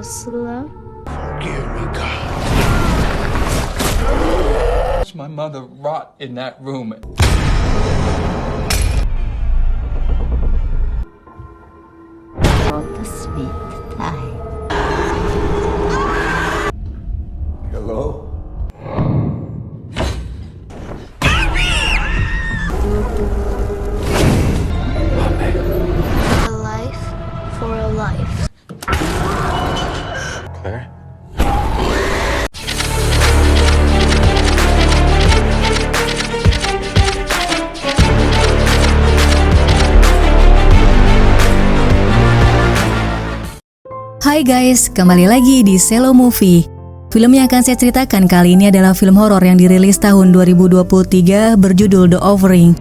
Wassalam. Forgive me, God. My mother rot in that room. What a sweet time. Hello? A life for a life. Claire? Hai guys, kembali lagi di Selo Movie. Film yang akan saya ceritakan kali ini adalah film horor yang dirilis tahun 2023 berjudul The Offering.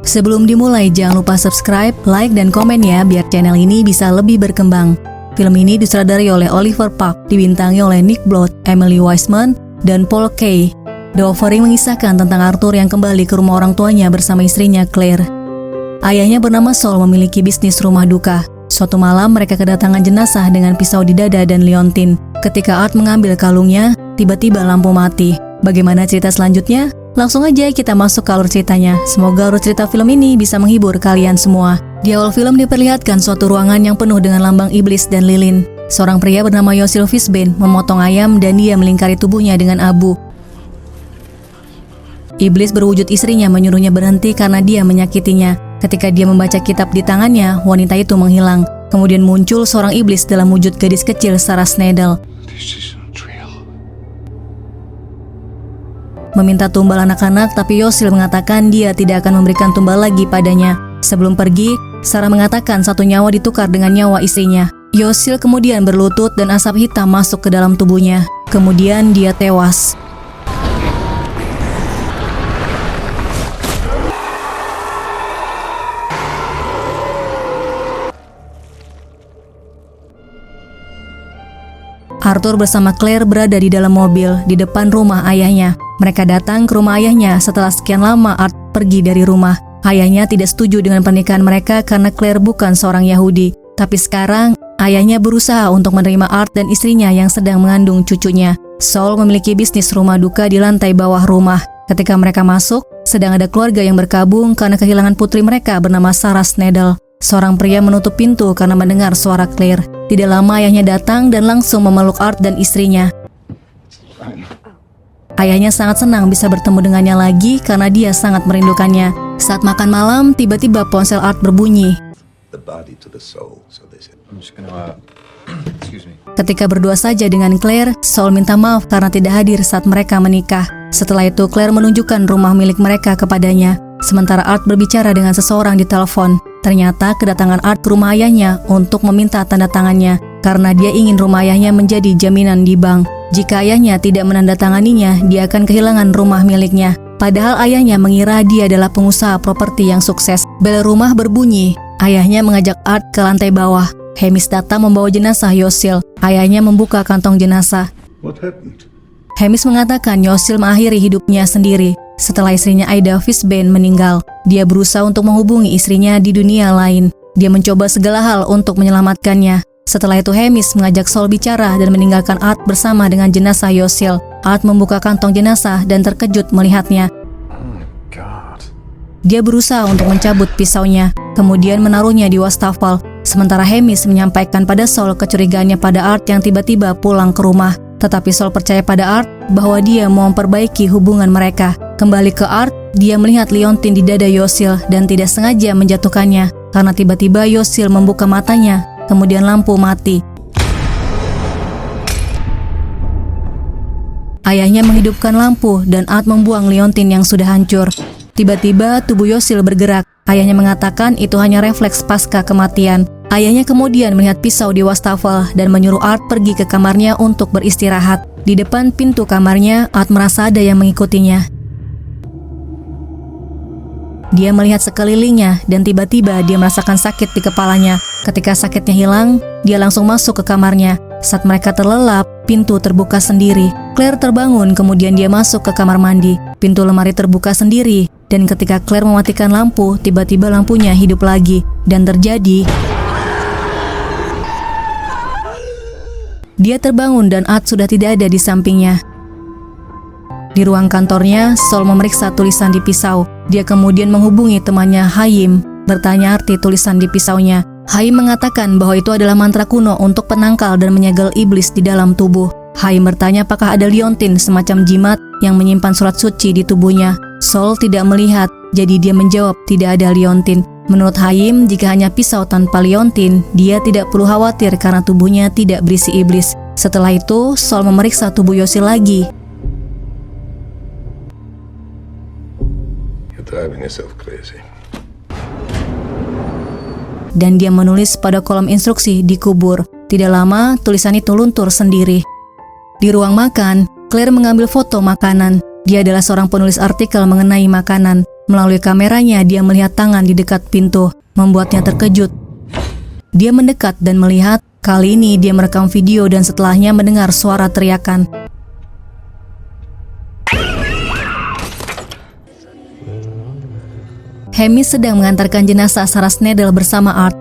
Sebelum dimulai, jangan lupa subscribe, like, dan komen ya biar channel ini bisa lebih berkembang. Film ini disutradari oleh Oliver Park, dibintangi oleh Nick Blood, Emily Weissman, dan Paul Kay. The Offering mengisahkan tentang Arthur yang kembali ke rumah orang tuanya bersama istrinya Claire. Ayahnya bernama Saul memiliki bisnis rumah duka. Suatu malam mereka kedatangan jenazah dengan pisau di dada dan liontin. Ketika Art mengambil kalungnya, tiba-tiba lampu mati. Bagaimana cerita selanjutnya? Langsung aja kita masuk ke alur ceritanya. Semoga alur cerita film ini bisa menghibur kalian semua. Di awal film diperlihatkan suatu ruangan yang penuh dengan lambang iblis dan lilin. Seorang pria bernama Yosil Fishbane memotong ayam dan dia melingkari tubuhnya dengan abu. Iblis berwujud istrinya menyuruhnya berhenti karena dia menyakitinya. Ketika dia membaca kitab di tangannya, wanita itu menghilang. Kemudian muncul seorang iblis dalam wujud gadis kecil Sarah Snedel. This isn't real. Meminta tumbal anak-anak, tapi Yosil mengatakan dia tidak akan memberikan tumbal lagi padanya. Sebelum pergi, Sarah mengatakan satu nyawa ditukar dengan nyawa istrinya. Yosil kemudian berlutut dan asap hitam masuk ke dalam tubuhnya. Kemudian dia tewas. Arthur bersama Claire berada di dalam mobil di depan rumah ayahnya. Mereka datang ke rumah ayahnya setelah sekian lama Art pergi dari rumah. Ayahnya tidak setuju dengan pernikahan mereka karena Claire bukan seorang Yahudi. Tapi sekarang, ayahnya berusaha untuk menerima Art dan istrinya yang sedang mengandung cucunya. Saul memiliki bisnis rumah duka di lantai bawah rumah. Ketika mereka masuk, sedang ada keluarga yang berkabung karena kehilangan putri mereka bernama Sarah Snedel. Seorang pria menutup pintu karena mendengar suara Claire. Tidak lama ayahnya datang dan langsung memeluk Art dan istrinya. Ayahnya sangat senang bisa bertemu dengannya lagi karena dia sangat merindukannya. Saat makan malam, tiba-tiba ponsel Art berbunyi. The body to the soul, so they said. I'm just gonna, excuse me. Ketika berdua saja dengan Claire, Saul minta maaf karena tidak hadir saat mereka menikah. Setelah itu, Claire menunjukkan rumah milik mereka kepadanya. Sementara Art berbicara dengan seseorang di telepon. Ternyata kedatangan Art ke rumah ayahnya untuk meminta tanda tangannya karena dia ingin rumah ayahnya menjadi jaminan di bank. Jika ayahnya tidak menandatanganinya, dia akan kehilangan rumah miliknya. Padahal ayahnya mengira dia adalah pengusaha properti yang sukses. Bel rumah berbunyi. Ayahnya mengajak Art ke lantai bawah. Hamish datang membawa jenazah Yosil. Ayahnya membuka kantong jenazah. What happened? Hamish mengatakan Yosil mengakhiri hidupnya sendiri. Setelah istrinya Ida Fishbane meninggal, dia berusaha untuk menghubungi istrinya di dunia lain. Dia mencoba segala hal untuk menyelamatkannya. Setelah itu Hamish mengajak Saul bicara dan meninggalkan Art bersama dengan jenazah Yosil. Art membuka kantong jenazah dan terkejut melihatnya. Oh God. Dia berusaha untuk mencabut pisaunya, kemudian menaruhnya di wastafel. Sementara Hamish menyampaikan pada Saul kecurigaannya pada Art yang tiba-tiba pulang ke rumah. Tetapi Saul percaya pada Art bahwa dia mau memperbaiki hubungan mereka. Kembali ke Art, dia melihat liontin di dada Yosil dan tidak sengaja menjatuhkannya karena tiba-tiba Yosil membuka matanya, kemudian lampu mati. Ayahnya menghidupkan lampu dan Art membuang liontin yang sudah hancur. Tiba-tiba tubuh Yosil bergerak. Ayahnya mengatakan itu hanya refleks pasca kematian. Ayahnya kemudian melihat pisau di wastafel dan menyuruh Art pergi ke kamarnya untuk beristirahat. Di depan pintu kamarnya, Art merasa ada yang mengikutinya. Dia melihat sekelilingnya dan tiba-tiba dia merasakan sakit di kepalanya. Ketika sakitnya hilang, dia langsung masuk ke kamarnya. Saat mereka terlelap, pintu terbuka sendiri. Claire terbangun, kemudian dia masuk ke kamar mandi. Pintu lemari terbuka sendiri, dan ketika Claire mematikan lampu, tiba-tiba lampunya hidup lagi. Dan terjadi Dia terbangun dan Art sudah tidak ada di sampingnya. Di ruang kantornya, Saul memeriksa tulisan di pisau. Dia kemudian menghubungi temannya Haim, bertanya arti tulisan di pisaunya. Haim mengatakan bahwa itu adalah mantra kuno untuk penangkal dan menyegel iblis di dalam tubuh. Haim bertanya apakah ada liontin, semacam jimat yang menyimpan surat suci di tubuhnya. Saul tidak melihat, jadi dia menjawab tidak ada liontin. Menurut Haim, jika hanya pisau tanpa liontin, dia tidak perlu khawatir karena tubuhnya tidak berisi iblis. Setelah itu, Saul memeriksa tubuh Yosil lagi. You're driving yourself crazy. Dan dia menulis pada kolom instruksi dikubur. Tidak lama, tulisan itu luntur sendiri. Di ruang makan, Claire mengambil foto makanan. Dia adalah seorang penulis artikel mengenai makanan. Melalui kameranya, dia melihat tangan di dekat pintu, membuatnya terkejut. Dia mendekat dan melihat, kali ini dia merekam video dan setelahnya mendengar suara teriakan. Hamish sedang mengantarkan jenazah Sarah Snedel bersama Art.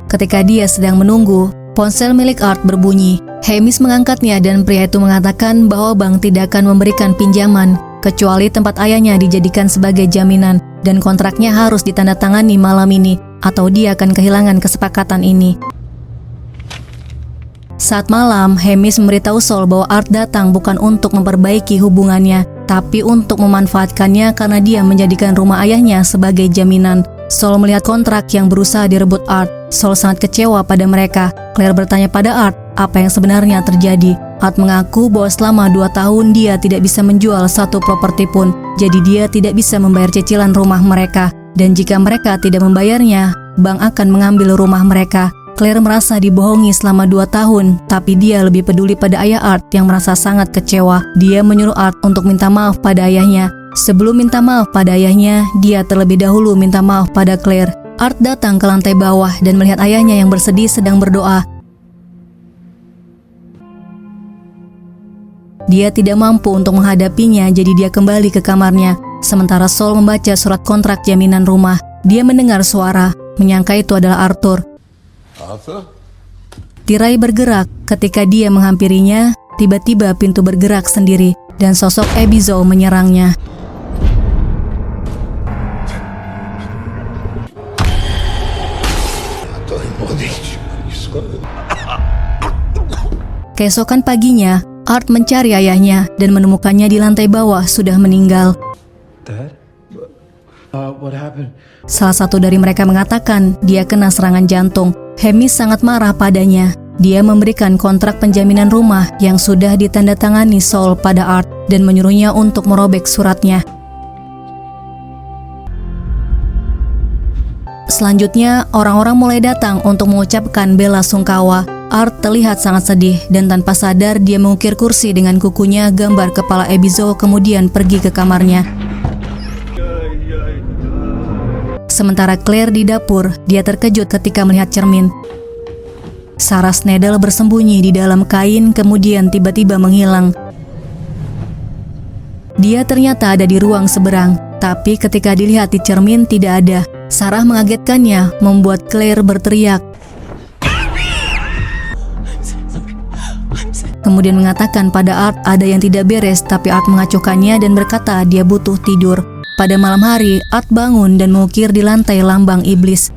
Ketika dia sedang menunggu, ponsel milik Art berbunyi. Hamish mengangkatnya dan pria itu mengatakan bahwa bank tidak akan memberikan pinjaman, kecuali tempat ayahnya dijadikan sebagai jaminan dan kontraknya harus ditandatangani malam ini atau dia akan kehilangan kesepakatan ini. Saat malam, Hamish memberitahu Saul bahwa Art datang bukan untuk memperbaiki hubungannya, tapi untuk memanfaatkannya karena dia menjadikan rumah ayahnya sebagai jaminan. Saul melihat kontrak yang berusaha direbut Art. Saul sangat kecewa pada mereka. Claire bertanya pada Art apa yang sebenarnya terjadi. Art mengaku bahwa selama 2 tahun dia tidak bisa menjual satu properti pun, jadi dia tidak bisa membayar cicilan rumah mereka. Dan jika mereka tidak membayarnya, bank akan mengambil rumah mereka. Claire merasa dibohongi selama 2 tahun, tapi dia lebih peduli pada ayah Art yang merasa sangat kecewa. Dia menyuruh Art untuk minta maaf pada ayahnya. Sebelum minta maaf pada ayahnya, dia terlebih dahulu minta maaf pada Claire. Art datang ke lantai bawah dan melihat ayahnya yang bersedih sedang berdoa. Dia tidak mampu untuk menghadapinya, jadi dia kembali ke kamarnya. Sementara Saul membaca surat kontrak jaminan rumah, dia mendengar suara, menyangka itu adalah Arthur. Arthur? Tirai bergerak. Ketika dia menghampirinya, tiba-tiba pintu bergerak sendiri dan sosok Ebizo menyerangnya. Keesokan paginya, Art mencari ayahnya dan menemukannya di lantai bawah sudah meninggal. Dad? What happened? Salah satu dari mereka mengatakan dia kena serangan jantung. Hamish sangat marah padanya. Dia memberikan kontrak penjaminan rumah yang sudah ditandatangani Saul pada Art dan menyuruhnya untuk merobek suratnya. Selanjutnya, orang-orang mulai datang untuk mengucapkan bela sungkawa. Art terlihat sangat sedih dan tanpa sadar dia mengukir kursi dengan kukunya gambar kepala Ebizo kemudian pergi ke kamarnya. Sementara Claire di dapur, dia terkejut ketika melihat cermin. Sarah Snedel bersembunyi di dalam kain kemudian tiba-tiba menghilang. Dia ternyata ada di ruang seberang, tapi ketika dilihat di cermin tidak ada. Sarah mengagetkannya, membuat Claire berteriak. Kemudian mengatakan pada Art ada yang tidak beres, tapi Art mengacuhkannya dan berkata dia butuh tidur. Pada malam hari, Art bangun dan mengukir di lantai lambang iblis.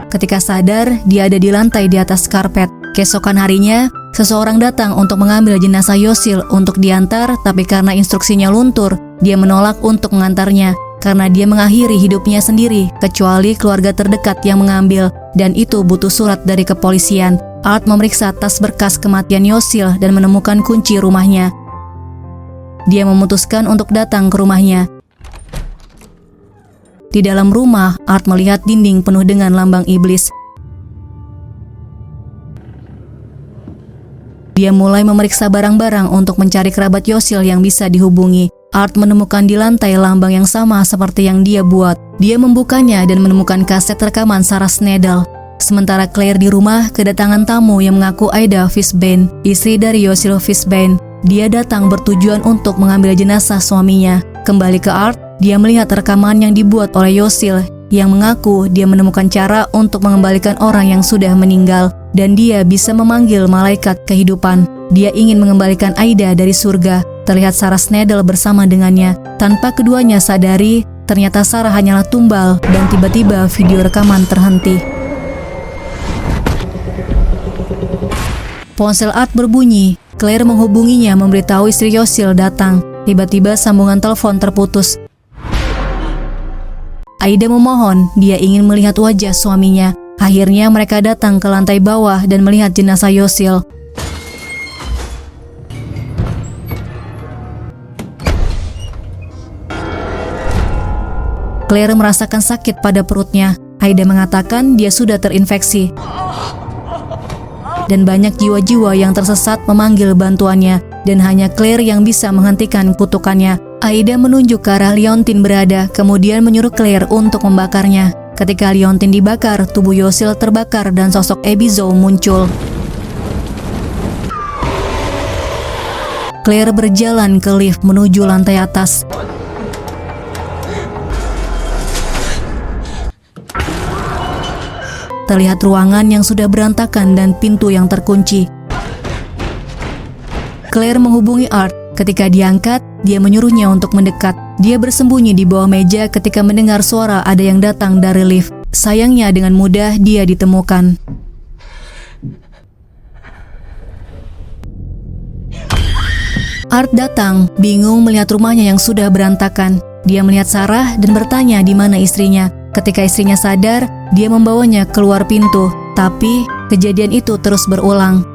Ketika sadar, dia ada di lantai di atas karpet. Keesokan harinya, seseorang datang untuk mengambil jenazah Yosil untuk diantar, tapi karena instruksinya luntur, dia menolak untuk mengantarnya. Karena dia mengakhiri hidupnya sendiri, kecuali keluarga terdekat yang mengambil, dan itu butuh surat dari kepolisian. Art memeriksa tas berkas kematian Yosil dan menemukan kunci rumahnya. Dia memutuskan untuk datang ke rumahnya. Di dalam rumah, Art melihat dinding penuh dengan lambang iblis. Dia mulai memeriksa barang-barang untuk mencari kerabat Yosil yang bisa dihubungi. Art menemukan di lantai lambang yang sama seperti yang dia buat. Dia membukanya dan menemukan kaset rekaman Sarah Snedel. Sementara Claire di rumah, kedatangan tamu yang mengaku Ida Fishbane, istri dari Yosil Fishbane. Dia datang bertujuan untuk mengambil jenazah suaminya. Kembali ke Art, dia melihat rekaman yang dibuat oleh Yosil yang mengaku dia menemukan cara untuk mengembalikan orang yang sudah meninggal dan dia bisa memanggil malaikat kehidupan. Dia ingin mengembalikan Aida dari surga. Terlihat Sarah Snedel bersama dengannya. Tanpa keduanya sadari, ternyata Sarah hanyalah tumbal dan tiba-tiba video rekaman terhenti. Ponsel Art berbunyi. Claire menghubunginya memberitahu istri Yosil datang. Tiba-tiba sambungan telepon terputus. Aida memohon, dia ingin melihat wajah suaminya. Akhirnya mereka datang ke lantai bawah dan melihat jenazah Yosil. Claire merasakan sakit pada perutnya. Aida mengatakan dia sudah terinfeksi. Dan banyak jiwa-jiwa yang tersesat memanggil bantuannya. Dan hanya Claire yang bisa menghentikan kutukannya. Aida menunjuk ke arah Leontin berada, kemudian menyuruh Claire untuk membakarnya. Ketika Leontin dibakar, tubuh Yosil terbakar dan sosok Ebizo muncul. Claire berjalan ke lift menuju lantai atas. Terlihat ruangan yang sudah berantakan dan pintu yang terkunci. Claire menghubungi Art. Ketika diangkat, dia menyuruhnya untuk mendekat. Dia bersembunyi di bawah meja ketika mendengar suara ada yang datang dari lift. Sayangnya dengan mudah dia ditemukan. Art datang, bingung melihat rumahnya yang sudah berantakan. Dia melihat Sarah dan bertanya di mana istrinya. Ketika istrinya sadar, dia membawanya keluar pintu. Tapi kejadian itu terus berulang.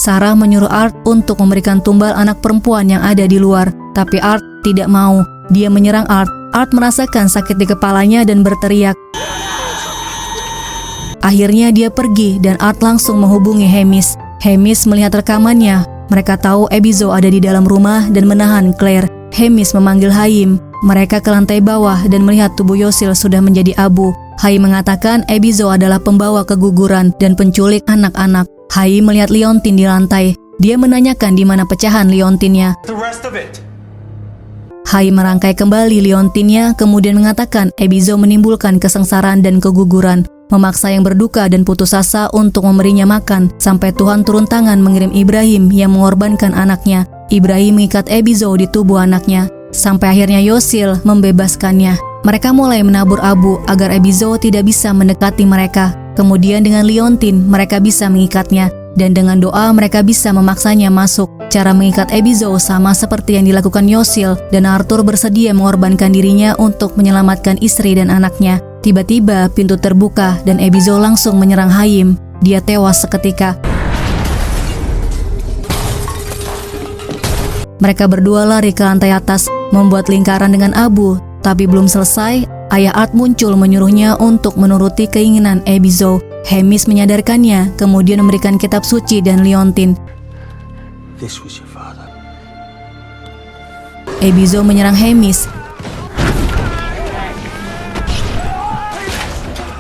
Sarah menyuruh Art untuk memberikan tumbal anak perempuan yang ada di luar, tapi Art tidak mau. Dia menyerang Art. Art merasakan sakit di kepalanya dan berteriak. Akhirnya dia pergi dan Art langsung menghubungi Hemis. Hemis melihat rekamannya. Mereka tahu Ebizo ada di dalam rumah dan menahan Claire. Hemis memanggil Haim. Mereka ke lantai bawah dan melihat tubuh Yosil sudah menjadi abu. Haim mengatakan Ebizo adalah pembawa keguguran dan penculik anak-anak. Haim melihat Leontin di lantai. Dia menanyakan di mana pecahan Leontinnya. Haim merangkai kembali Leontinnya, kemudian mengatakan Ebizo menimbulkan kesengsaraan dan keguguran, memaksa yang berduka dan putus asa untuk memberinya makan, sampai Tuhan turun tangan mengirim Ibrahim yang mengorbankan anaknya. Ibrahim mengikat Ebizo di tubuh anaknya, sampai akhirnya Yosil membebaskannya. Mereka mulai menabur abu agar Ebizo tidak bisa mendekati mereka. Kemudian dengan Leontin mereka bisa mengikatnya, dan dengan doa mereka bisa memaksanya masuk. Cara mengikat Ebizo sama seperti yang dilakukan Yosil, dan Arthur bersedia mengorbankan dirinya untuk menyelamatkan istri dan anaknya. Tiba-tiba pintu terbuka dan Ebizo langsung menyerang Haim. Dia tewas seketika. Mereka berdua lari ke lantai atas, membuat lingkaran dengan abu. Tapi belum selesai, ayah Art muncul menyuruhnya untuk menuruti keinginan Ebizo. Hemis menyadarkannya, kemudian memberikan kitab suci dan Leontin. This was your father. Ebizo menyerang Hemis.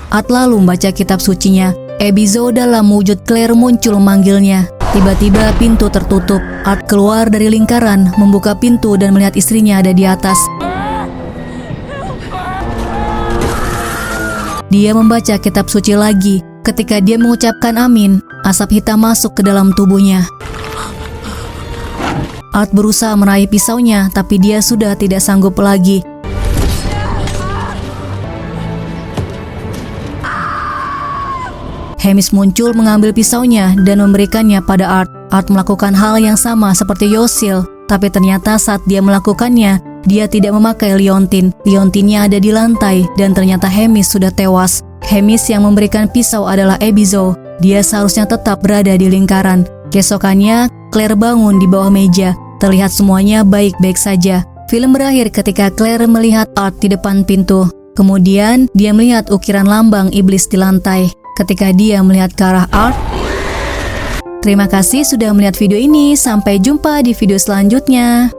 Art lalu membaca kitab sucinya. Ebizo dalam wujud Claire muncul memanggilnya. Tiba-tiba pintu tertutup. Art keluar dari lingkaran, membuka pintu dan melihat istrinya ada di atas. Dia membaca kitab suci lagi. Ketika dia mengucapkan amin, asap hitam masuk ke dalam tubuhnya. Art berusaha meraih pisaunya, tapi dia sudah tidak sanggup lagi. Hemis muncul mengambil pisaunya dan memberikannya pada Art. Art melakukan hal yang sama seperti Yosil, tapi ternyata saat dia melakukannya, dia tidak memakai Leontin. Leontinnya ada di lantai dan ternyata Hemis sudah tewas. Hemis yang memberikan pisau adalah Ebizo. Dia seharusnya tetap berada di lingkaran. Keesokannya, Claire bangun di bawah meja. Terlihat semuanya baik-baik saja. Film berakhir ketika Claire melihat Art di depan pintu. Kemudian, dia melihat ukiran lambang iblis di lantai. Ketika dia melihat ke arah Art. Terima kasih sudah melihat video ini. Sampai jumpa di video selanjutnya.